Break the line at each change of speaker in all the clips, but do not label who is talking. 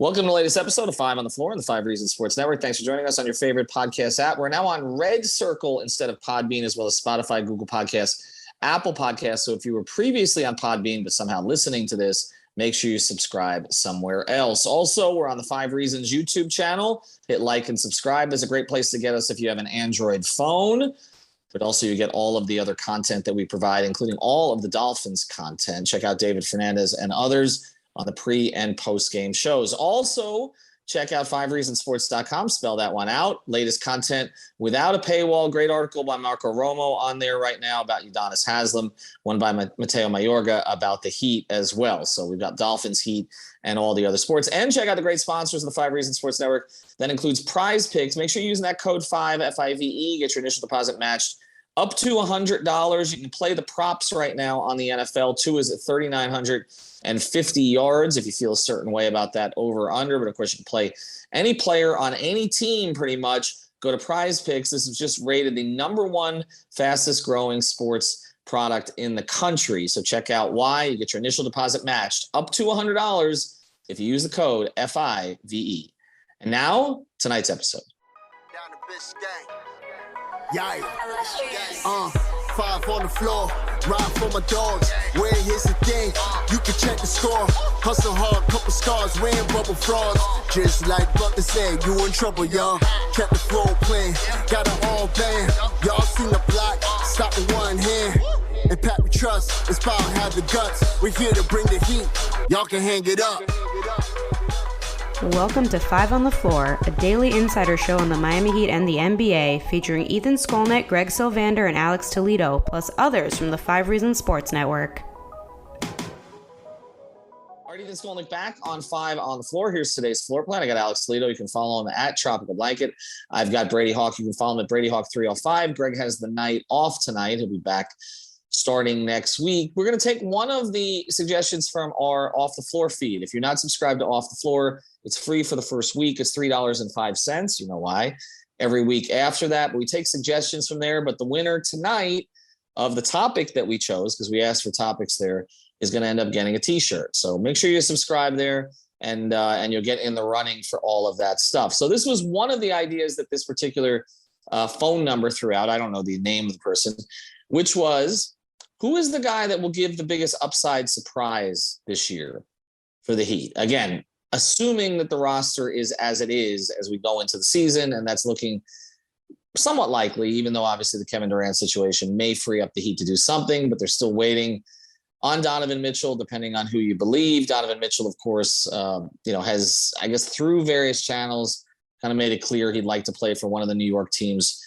Welcome to the latest episode of Five on the Floor on the Five Reasons Sports Network. Thanks for joining us on your favorite podcast app. We're now on Red Circle instead of Podbean, as well as Spotify, Google Podcasts, Apple Podcasts. So if you were previously on Podbean but somehow listening to this, make sure you subscribe somewhere else. Also, we're on the Five Reasons YouTube channel. Hit like and subscribe. That's a great place to get us if you have an Android phone. But also you get all of the other content that we provide, including all of the Dolphins content. Check out David Fernandez and others on the pre and post game shows. Also, check out fivereasonsports.com. Spell that one out. Latest content without a paywall. Great article by Marco Romo on there right now about Udonis Haslem. One by Mateo Mayorga about the Heat as well. So we've got Dolphins, Heat, and all the other sports. And check out the great sponsors of the Five Reasons Sports Network. That includes Prize Picks. Make sure you're using that code 5, F-I-V-E. Get your initial deposit matched up to $100. You can play the props right now on the NFL. 2 is at 3,950 yards if you feel a certain way about that over or under. But of course, you can play any player on any team pretty much. Go to Prize Picks. This is just rated the #1 fastest growing sports product in the country. So check out why. You get your initial deposit matched up to $100 if you use the code F-I-V-E. And now, tonight's episode.
Down the Biscayne. Yeah, 5 on the floor, ride for my dogs. Where here's the thing, you can check the score. Hustle hard, couple scars, wearing bubble frogs. Just like Butler said, you in trouble, y'all. Kept the floor playing, got it all band. Y'all seen the block, stop with one hand. And Pat we trust, it's power, have the guts. We're here to bring the heat, y'all can hang it up.
Welcome to Five on the Floor, a daily insider show on the Miami Heat and the NBA, featuring Ethan Skolnick, Greg Sylvander, and Alex Toledo, plus others from the Five Reasons Sports Network.
All right, Ethan Skolnick back on Five on the Floor. Here's today's floor plan. I got Alex Toledo. You can follow him at Tropical Blanket. I've got Brady Hawk. You can follow him at Brady Hawk 305. Greg has the night off tonight. He'll be back starting next week. We're going to take one of the suggestions from our Off the Floor feed. If you're not subscribed to Off the Floor, it's free for the first week. It's $3.05. You know why. Every week after that, but we take suggestions from there. But the winner tonight of the topic that we chose, because we asked for topics there, is going to end up getting a T-shirt. So make sure you subscribe there, and you'll get in the running for all of that stuff. So this was one of the ideas that this particular phone number threw out. I don't know the name of the person, which was, who is the guy that will give the biggest upside surprise this year for the Heat? Again, assuming that the roster is as it is as we go into the season, and that's looking somewhat likely, even though obviously the Kevin Durant situation may free up the Heat to do something, but they're still waiting on Donovan Mitchell, depending on who you believe. Donovan Mitchell, of course, has, I guess, through various channels, kind of made it clear he'd like to play for one of the New York teams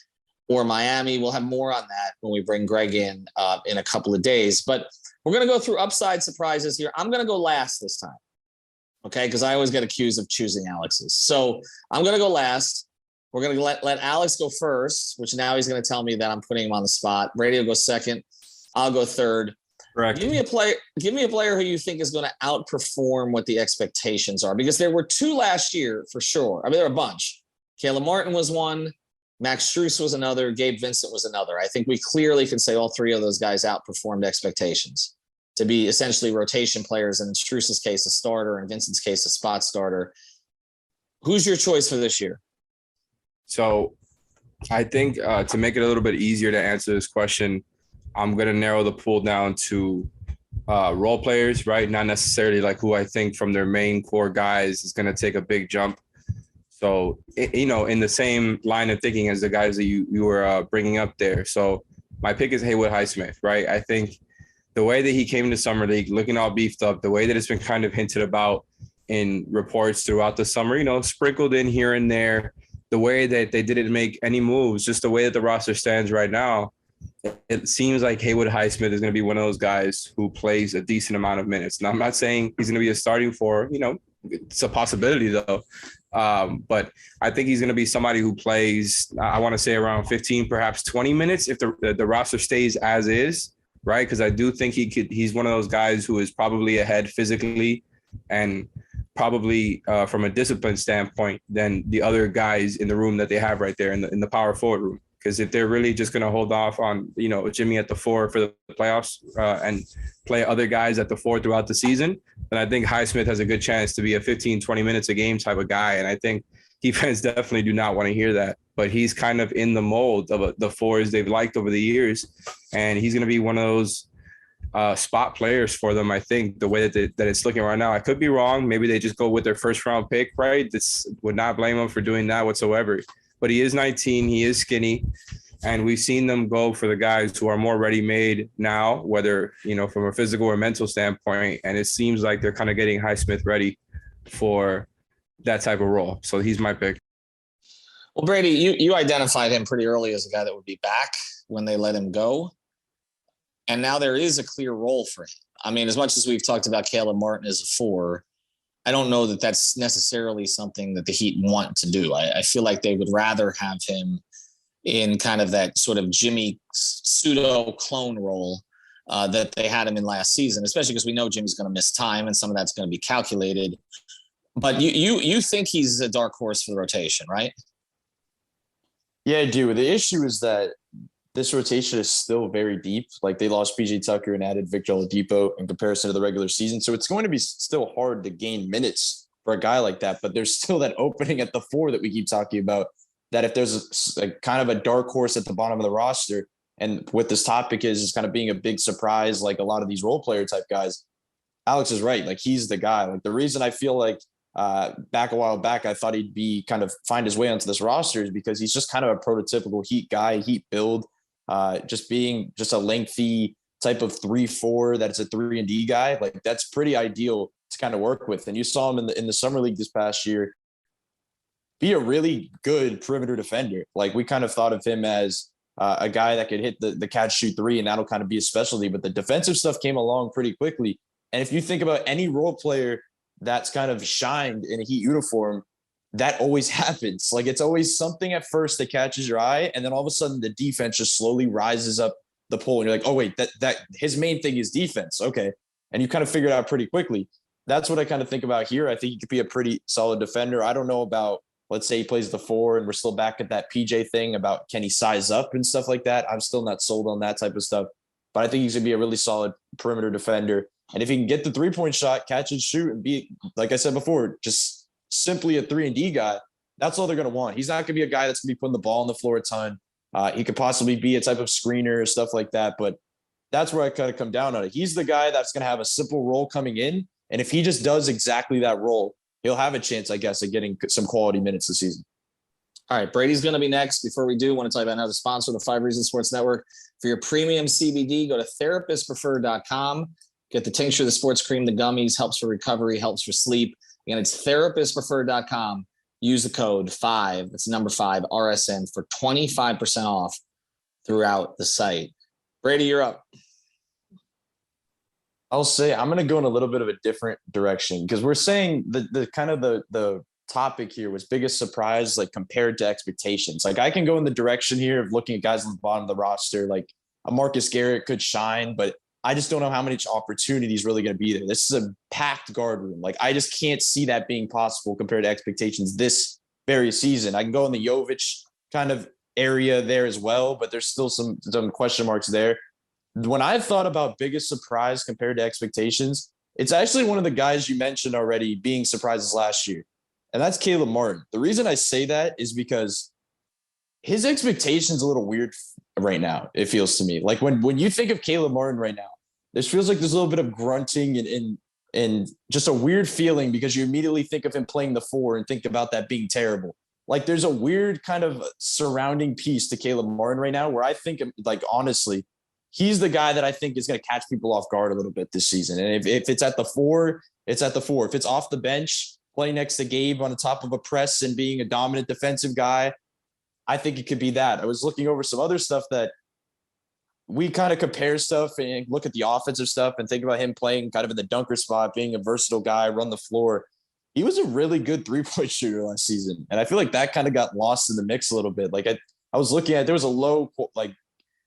or Miami. We'll have more on that when we bring Greg in a couple of days. But we're going to go through upside surprises here. I'm going to go last this time. Okay, because I always get accused of choosing Alex's. So I'm going to go last. We're going to let Alex go first, which now he's going to tell me that I'm putting him on the spot. Brady will go second. I'll go third.
Correct.
Give me a player who you think is going to outperform what the expectations are, because there were 2 last year for sure. I mean, there are a bunch. Caleb Martin was one. Max Strus was another. Gabe Vincent was another. I think we clearly can say all 3 of those guys outperformed expectations to be essentially rotation players, and in Strus's case, a starter, and Vincent's case, a spot starter. Who's your choice for this year?
So I think to make it a little bit easier to answer this question, I'm going to narrow the pool down to role players, right? Not necessarily like who I think from their main core guys is going to take a big jump. So, in the same line of thinking as the guys that you were bringing up there. So my pick is Haywood Highsmith, right? I think the way that he came to Summer League, looking all beefed up, the way that it's been kind of hinted about in reports throughout the summer, sprinkled in here and there, the way that they didn't make any moves, just the way that the roster stands right now, it seems like Haywood Highsmith is going to be one of those guys who plays a decent amount of minutes. Now, I'm not saying he's going to be a starting for, it's a possibility though. But I think he's going to be somebody who plays, I want to say around 15, perhaps 20 minutes if the roster stays as is. Right, because I do think he's one of those guys who is probably ahead physically and probably from a discipline standpoint than the other guys in the room that they have right there in the power forward room. Because if they're really just going to hold off on, Jimmy at the 4 for the playoffs and play other guys at the 4 throughout the season, then I think Highsmith has a good chance to be a 15, 20 minutes a game type of guy. And I think defense definitely do not want to hear that. But he's kind of in the mold of the fours they've liked over the years. And he's going to be one of those spot players for them, I think, the way that it's looking right now. I could be wrong. Maybe they just go with their first-round pick, right? This would not blame him for doing that whatsoever. But he is 19. He is skinny. And we've seen them go for the guys who are more ready-made now, whether, from a physical or mental standpoint. And it seems like they're kind of getting Highsmith ready for that type of role. So he's my pick.
Well, Brady, you identified him pretty early as a guy that would be back when they let him go. And now there is a clear role for him. I mean, as much as we've talked about Caleb Martin as a 4, I don't know that that's necessarily something that the Heat want to do. I feel like they would rather have him in kind of that sort of Jimmy pseudo clone role that they had him in last season, especially because we know Jimmy's going to miss time and some of that's going to be calculated. But you think he's a dark horse for the rotation, right?
Yeah, I do. The issue is that this rotation is still very deep. Like, they lost PJ Tucker and added Victor Oladipo in comparison to the regular season. So it's going to be still hard to gain minutes for a guy like that. But there's still that opening at the 4 that we keep talking about, that if there's a kind of a dark horse at the bottom of the roster, and what this topic is kind of being a big surprise, like a lot of these role player type guys, Alex is right. Like, he's the guy. Like, the reason I feel like back a while back, I thought he'd be kind of find his way onto this roster is because he's just kind of a prototypical Heat guy, Heat build, just being just a lengthy type of 3-4 that's a 3-and-D guy. Like, that's pretty ideal to kind of work with. And you saw him in the summer league this past year be a really good perimeter defender. Like, we kind of thought of him as a guy that could hit the catch shoot 3, and that'll kind of be a specialty. But the defensive stuff came along pretty quickly. And if you think about any role player that's kind of shined in a Heat uniform, that always happens. Like, it's always something at first that catches your eye, and then all of a sudden the defense just slowly rises up the pole, and you're like, oh wait, that his main thing is defense. Okay. And you kind of figure it out pretty quickly. That's what I kind of think about here. I think he could be a pretty solid defender. I don't know about, let's say he plays the 4 and we're still back at that PJ thing about can he size up and stuff like that. I'm still not sold on that type of stuff, but I think he's going to be a really solid perimeter defender. And if he can get the 3-point shot, catch and shoot, and be, like I said before, just simply a 3-and-D guy, that's all they're going to want. He's not going to be a guy that's going to be putting the ball on the floor a ton. He could possibly be a type of screener or stuff like that, but that's where I kind of come down on it. He's the guy that's going to have a simple role coming in, and if he just does exactly that role, he'll have a chance, I guess, at getting some quality minutes this season.
All right, Brady's going to be next. Before we do, I want to tell you about another sponsor, the 5 Reasons Sports Network. For your premium CBD, go to therapistpreferred.com. Get the tincture, the sports cream, the gummies, helps for recovery, helps for sleep. Again, it's therapistpreferred.com. Use the code 5, that's number 5, RSN for 25% off throughout the site. Brady, you're up.
I'll say I'm going to go in a little bit of a different direction because we're saying the kind of the topic here was biggest surprise, like compared to expectations. Like, I can go in the direction here of looking at guys on the bottom of the roster, like a Marcus Garrett could shine, but I just don't know how many opportunities really going to be there. This is a packed guard room. Like, I just can't see that being possible compared to expectations this very season. I can go in the Jovic kind of area there as well, but there's still some question marks there. When I've thought about biggest surprise compared to expectations, it's actually one of the guys you mentioned already being surprises last year, and that's Caleb Martin. The reason I say that is because his expectations a little weird right now, it feels to me. Like, when you think of Caleb Martin right now, this feels like there's a little bit of grunting and just a weird feeling because you immediately think of him playing the 4 and think about that being terrible. Like, there's a weird kind of surrounding piece to Caleb Martin right now where I think, like, honestly, he's the guy that I think is going to catch people off guard a little bit this season. And if it's at the 4, it's at the 4. If it's off the bench, playing next to Gabe on the top of a press and being a dominant defensive guy, I think it could be that. I was looking over some other stuff that we kind of compare stuff and look at the offensive stuff and think about him playing kind of in the dunker spot, being a versatile guy, run the floor. He was a really good 3-point shooter last season. And I feel like that kind of got lost in the mix a little bit. Like, I was looking at, there was a low, like,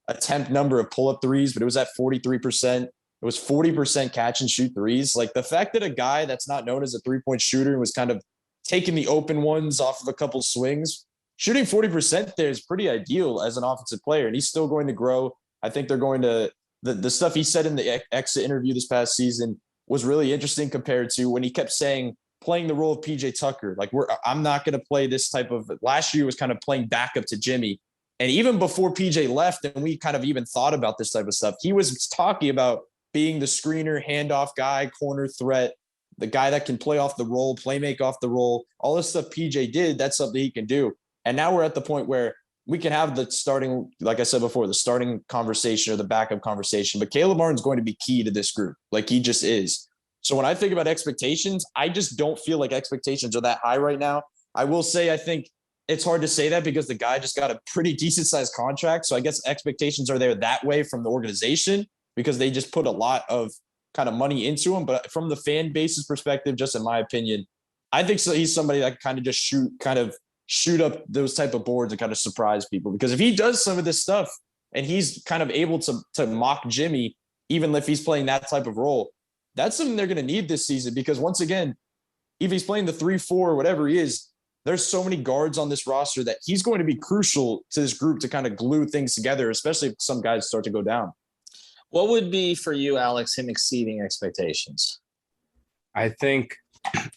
attempt number of pull-up threes, but it was at 43%. It was 40% catch and shoot threes. Like, the fact that a guy that's not known as a 3-point shooter was kind of taking the open ones off of a couple swings, shooting 40% there is pretty ideal as an offensive player. And he's still going to grow. I think they're going to, the stuff he said in the exit interview this past season was really interesting compared to when he kept saying playing the role of PJ Tucker. Like I'm not going to play this type of, last year was kind of playing backup to Jimmy. And even before PJ left, and we kind of even thought about this type of stuff, he was talking about being the screener, handoff guy, corner threat, the guy that can play off the roll, play make off the roll, all this stuff PJ did, that's something he can do. And now we're at the point where we can have the starting, like I said before, the starting conversation or the backup conversation, but Caleb Martin's going to be key to this group. Like he just is. So when I think about expectations, I just don't feel like expectations are that high right now. I will say, I think it's hard to say that because the guy just got a pretty decent sized contract. So I guess expectations are there that way from the organization because they just put a lot of kind of money into him. But from the fan base's perspective, just in my opinion, I think so. He's somebody that kind of just shoot up those type of boards and kind of surprise people, because if he does some of this stuff and he's kind of able to mock Jimmy, even if he's playing that type of role, that's something they're going to need this season, because once again, if he's playing the 3-4 or whatever he is, there's so many guards on this roster that he's going to be crucial to this group to kind of glue things together, especially if some guys start to go down.
What would be for you, Alex, him exceeding expectations?
I think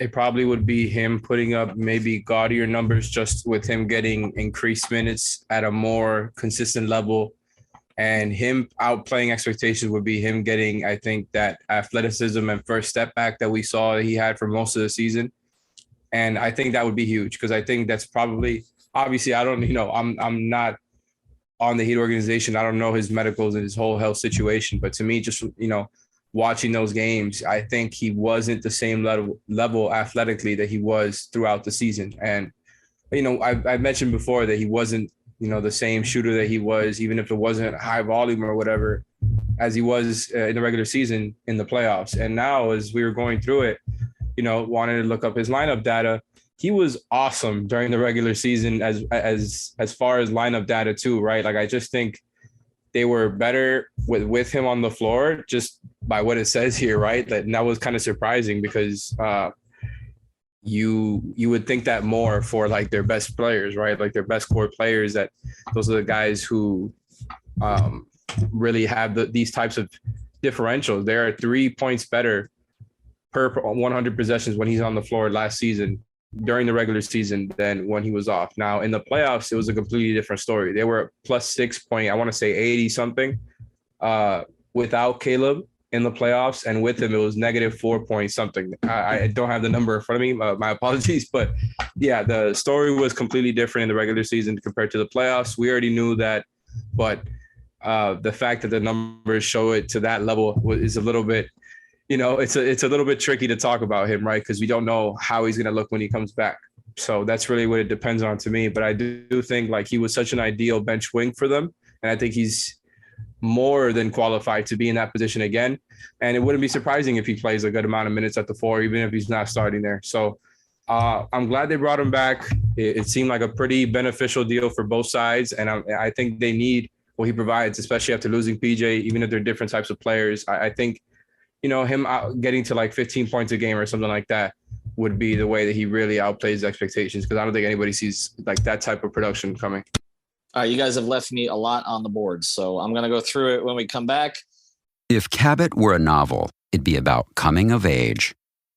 it probably would be him putting up maybe gaudier numbers, just with him getting increased minutes at a more consistent level, and him outplaying expectations would be him getting, I think, that athleticism and first step back that we saw he had for most of the season. And I think that would be huge, because I think that's probably, obviously, I don't, I'm not on the Heat organization. I don't know his medicals and his whole health situation. But to me, just, watching those games, I think he wasn't the same level athletically that he was throughout the season. And, I mentioned before that he wasn't, the same shooter that he was, even if it wasn't high volume or whatever, as he was in the regular season in the playoffs. And now, as we were going through it, wanted to look up his lineup data. He was awesome during the regular season as far as lineup data too, right? Like, I just think they were better with him on the floor, just by what it says here, right? And that was kind of surprising, because you would think that more for like their best players, right? Like their best core players, that those are the guys who really have these types of differentials. They are 3 points better per 100 possessions when he's on the floor last season during the regular season than when he was off. Now in the playoffs, it was a completely different story. They were plus 6 point, I want to say 80 something without Caleb in the playoffs, and with him it was negative 4 point something. I don't have the number in front of me. My apologies, but yeah, the story was completely different in the regular season compared to the playoffs. We already knew that, but the fact that the numbers show it to that level is a little bit, it's a little bit tricky to talk about him, right? Because we don't know how he's going to look when he comes back. So that's really what it depends on to me. But I do think like he was such an ideal bench wing for them. And I think he's more than qualified to be in that position again. And it wouldn't be surprising if he plays a good amount of minutes at the 4, even if he's not starting there. So I'm glad they brought him back. It seemed like a pretty beneficial deal for both sides. And I think they need what he provides, especially after losing PJ, even if they're different types of players. I think, him getting to like 15 points a game or something like that would be the way that he really outplays expectations, because I don't think anybody sees like that type of production coming.
All right, you guys have left me a lot on the board, so I'm going to go through it when we come back.
If Cabot were a novel, it'd be about coming of age.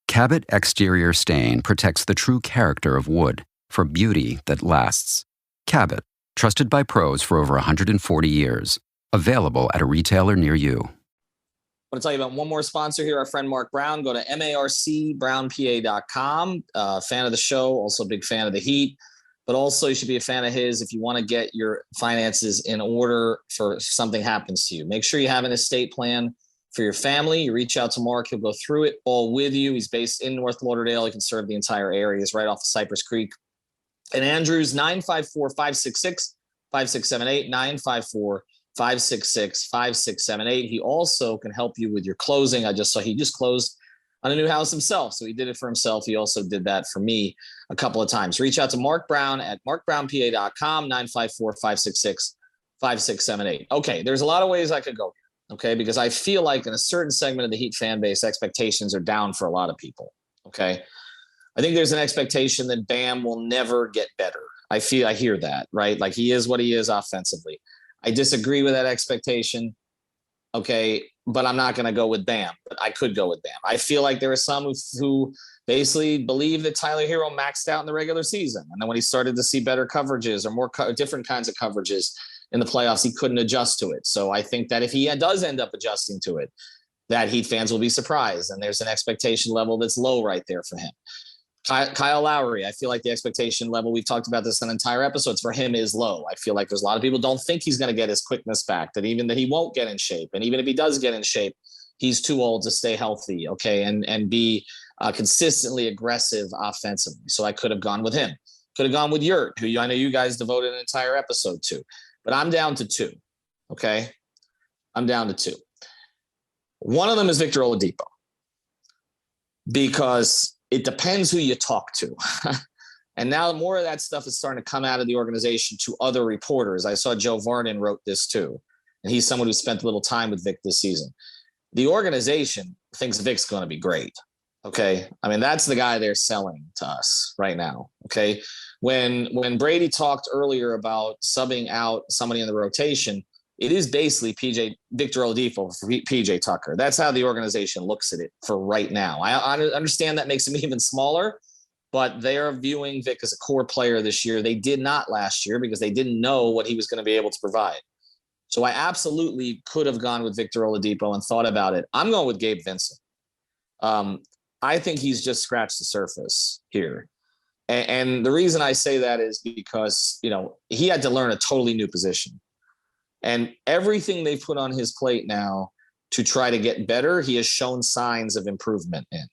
Cabot Exterior Stain protects the true character of wood for beauty that lasts. Cabot, trusted by pros for over 140 years. Available at a retailer near you.
I want to tell you about one more sponsor here, our friend Mark Brown. Go to marcbrownpa.com. Fan of the show, also a big fan of the Heat. But also you should be a fan of his if you want to get your finances in order for if something happens to you. Make sure you have an estate plan for your family. You reach out to Mark. He'll go through it all with you. He's based in North Lauderdale. He can serve the entire area. He's right off of Cypress Creek. And Andrews, 954-566-5678, 954-566-5678. He also can help you with your closing. I just saw he just closed on a new house himself. So he did it for himself. He also did that for me a couple of times. Reach out to Mark Brown at markbrownpa.com, 954-566-5678. Okay, there's a lot of ways I could go here, okay, because I feel like in a certain segment of the Heat fan base, expectations are down for a lot of people, okay? I think there's an expectation that Bam will never get better. I hear that, right? Like he is what he is offensively. I disagree with that expectation. Okay. But I'm not going to go with Bam, but I could go with Bam. I feel like there are some who basically believe that Tyler Hero maxed out in the regular season. And then when he started to see better coverages or more different kinds of coverages in the playoffs, he couldn't adjust to it. So I think that if he does end up adjusting to it, that Heat fans will be surprised. And there's an expectation level that's low right there for him. Kyle Lowry, I feel like the expectation level, we've talked about this in entire episodes, for him is low. I feel like there's a lot of people don't think he's going to get his quickness back, that he won't get in shape. And even if he does get in shape, he's too old to stay healthy, okay, and be consistently aggressive offensively. So I could have gone with him. Could have gone with Yurt, who I know you guys devoted an entire episode to. But I'm down to two, okay? I'm down to two. One of them is Victor Oladipo, because it depends who you talk to. And now more of that stuff is starting to come out of the organization to other reporters. I saw Joe Varnon wrote this too. And he's someone who spent a little time with Vic this season. The organization thinks Vic's going to be great. Okay. I mean, that's the guy they're selling to us right now. Okay. When Brady talked earlier about subbing out somebody in the rotation, it is basically Victor Oladipo for PJ Tucker. That's how the organization looks at it for right now. I understand that makes him even smaller, but they are viewing Vic as a core player this year. They did not last year because they didn't know what he was going to be able to provide. So I absolutely could have gone with Victor Oladipo and thought about it. I'm going with Gabe Vincent. I think he's just scratched the surface here. And the reason I say that is because, he had to learn a totally new position. And everything they've put on his plate now to try to get better, he has shown signs of improvement in.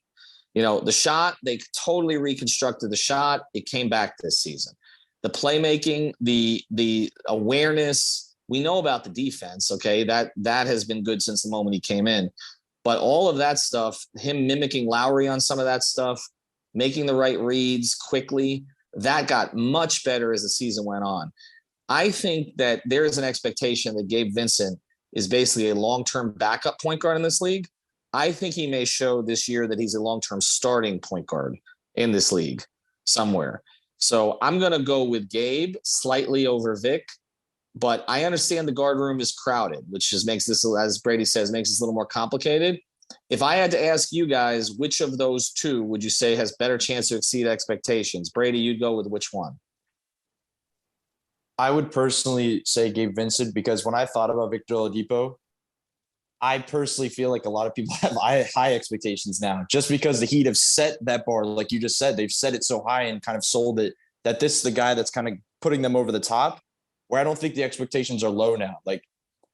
The shot, they totally reconstructed the shot. It came back this season. The playmaking, the awareness, we know about the defense, okay? That has been good since the moment he came in. But all of that stuff, him mimicking Lowry on some of that stuff, making the right reads quickly, that got much better as the season went on. I think that there is an expectation that Gabe Vincent is basically a long-term backup point guard in this league. I think he may show this year that he's a long-term starting point guard in this league somewhere. So I'm going to go with Gabe slightly over Vic, but I understand the guard room is crowded, which just makes this, as Brady says, makes this a little more complicated. If I had to ask you guys, which of those two would you say has better chance to exceed expectations? Brady, you'd go with which one?
I would personally say Gabe Vincent, because when I thought about Victor Oladipo, I personally feel like a lot of people have high expectations now, just because the Heat have set that bar. Like you just said, they've set it so high and kind of sold it that this is the guy that's kind of putting them over the top, where I don't think the expectations are low now. Like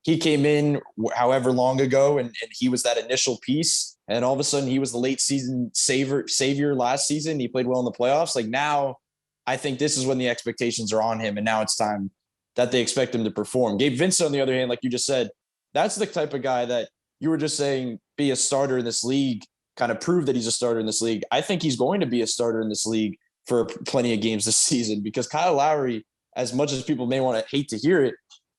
he came in however long ago and he was that initial piece. And all of a sudden he was the late season savior last season. He played well in the playoffs. Like now, I think this is when the expectations are on him, and now it's time that they expect him to perform. Gabe Vincent, on the other hand, like you just said, that's the type of guy that you were just saying be a starter in this league, kind of prove that he's a starter in this league. I think he's going to be a starter in this league for plenty of games this season, because Kyle Lowry, as much as people may want to hate to hear it,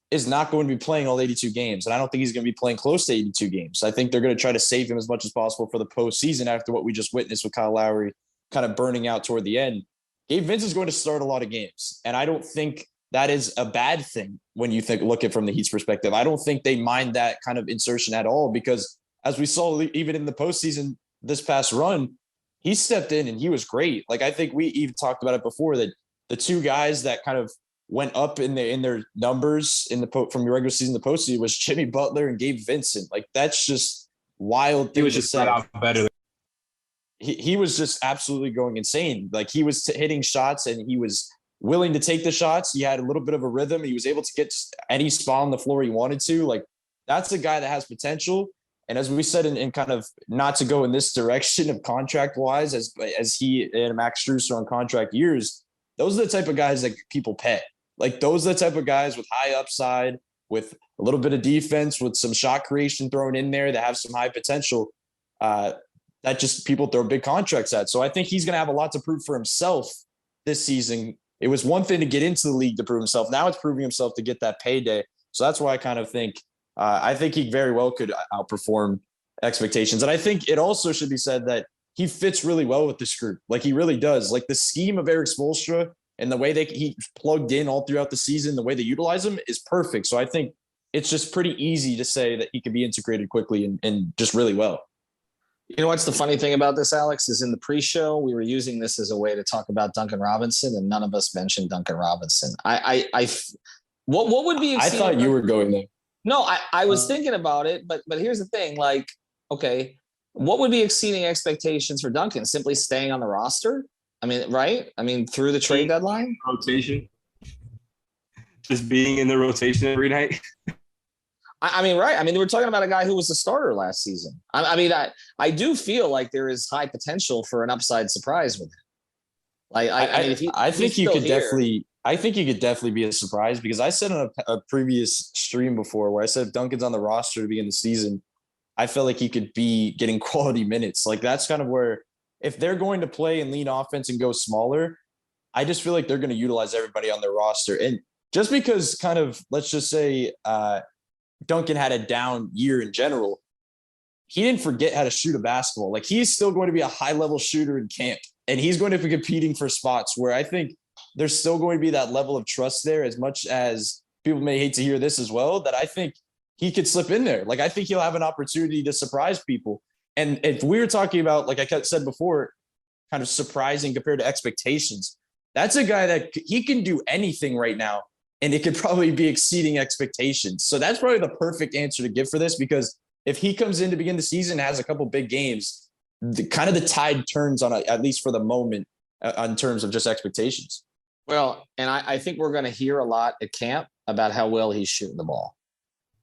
is not going to be playing all 82 games. And I don't think he's going to be playing close to 82 games. I think they're going to try to save him as much as possible for the postseason after what we just witnessed with Kyle Lowry kind of burning out toward the end. Gabe Vincent is going to start a lot of games, and I don't think that is a bad thing when you look at it from the Heat's perspective. I don't think they mind that kind of insertion at all, because as we saw even in the postseason this past run, he stepped in and he was great. Like I think we even talked about it before, that the two guys that kind of went up in their numbers from the regular season to the postseason was Jimmy Butler and Gabe Vincent. Like that's just wild.
He was just flat out better.
He was just absolutely going insane. Like he was hitting shots and he was willing to take the shots. He had a little bit of a rhythm. He was able to get any spot on the floor he wanted to. Like that's a guy that has potential. And as we said, in kind of not to go in this direction of contract wise, as he and Max Strus are on contract years, those are the type of guys that people pay. Like those are the type of guys with high upside, with a little bit of defense, with some shot creation thrown in there, that have some high potential. That just people throw big contracts at. So I think he's going to have a lot to prove for himself this season. It was one thing to get into the league to prove himself. Now it's proving himself to get that payday. So that's why I kind of think I think he very well could outperform expectations. And I think it also should be said that he fits really well with this group. Like he really does. Like the scheme of Erik Spoelstra and the way he plugged in all throughout the season, the way they utilize him is perfect. So I think it's just pretty easy to say that he could be integrated quickly and just really well.
You know what's the funny thing about this, Alex, is in the pre-show, we were using this as a way to talk about Duncan Robinson, and none of us mentioned Duncan Robinson. What would be
I thought you were going there.
No, I was thinking about it, but here's the thing, like, okay, what would be exceeding expectations for Duncan? Simply staying on the roster? I mean, right? I mean, through the trade deadline?
Rotation. Just being in the rotation every night.
I mean, right. I mean, we're talking about a guy who was a starter last season. I do feel like there is high potential for an upside surprise with him. Like, I think he could definitely be a surprise, because I said on a previous stream before where I said if Duncan's on the roster to begin the season, I felt like he could be getting quality minutes. Like, that's kind of where, if they're going to play and lean offense and go smaller, I just feel like they're going to utilize everybody on their roster. And just because kind of, let's just say, Duncan had a down year in general, he didn't forget how to shoot a basketball. Like, he's still going to be a high-level shooter in camp, and he's going to be competing for spots where I think there's still going to be that level of trust there, as much as people may hate to hear this as well, that I think he could slip in there. Like, I think he'll have an opportunity to surprise people. And if we were talking about, like I said before, kind of surprising compared to expectations, that's a guy that he can do anything right now, and it could probably be exceeding expectations. So that's probably the perfect answer to give for this, because if he comes in to begin the season, has a couple big games, the tide turns on, at least for the moment, in terms of just expectations. Well, and I think we're going to hear a lot at camp about how well he's shooting the ball.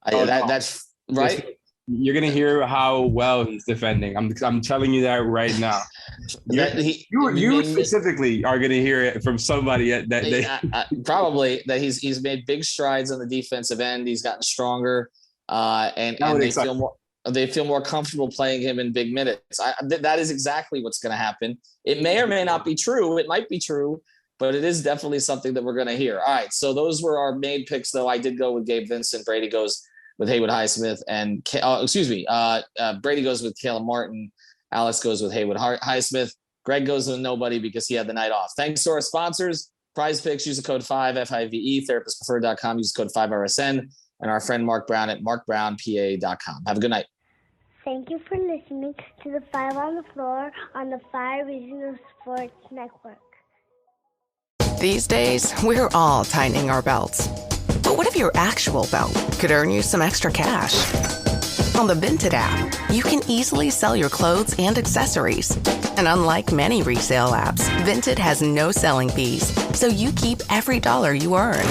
That's right.
You're going to hear how well he's defending. I'm telling you that right now. You specifically are going to hear it from somebody
probably that he's made big strides on the defensive end. He's gotten stronger, and they feel more comfortable playing him in big minutes. That is exactly what's going to happen. It may or may not be true. It might be true, but it is definitely something that we're going to hear. All right, so those were our main picks, though. I did go with Gabe Vincent. Brady goes with Haywood Highsmith, and Brady goes with Caleb Martin. Alex goes with Haywood Highsmith. Greg goes with nobody because he had the night off. Thanks to our sponsors, Prize Picks. Use the code 5 FIVE, therapistpreferred.com. Use the code 5RSN, and our friend Mark Brown at markbrownpa.com. Have a good night.
Thank you for listening to the 5 on the Floor on the 5 Regional Sports Network.
These days, we're all tightening our belts. But what if your actual belt could earn you some extra cash? On the Vinted app, you can easily sell your clothes and accessories. And unlike many resale apps, Vinted has no selling fees, so you keep every dollar you earn.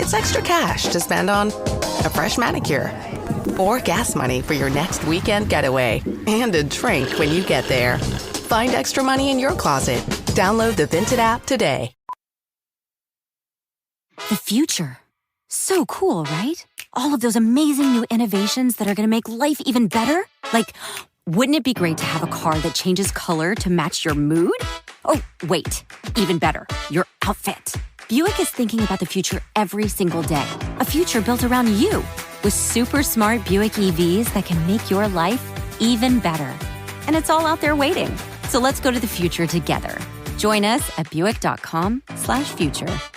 It's extra cash to spend on a fresh manicure, or gas money for your next weekend getaway, and a drink when you get there. Find extra money in your closet. Download the Vinted app today.
The future. So cool, right? All of those amazing new innovations that are going to make life even better. Like, wouldn't it be great to have a car that changes color to match your mood? Oh, wait, even better, your outfit. Buick is thinking about the future every single day. A future built around you, with super smart Buick EVs that can make your life even better. And it's all out there waiting. So let's go to the future together. Join us at Buick.com/future.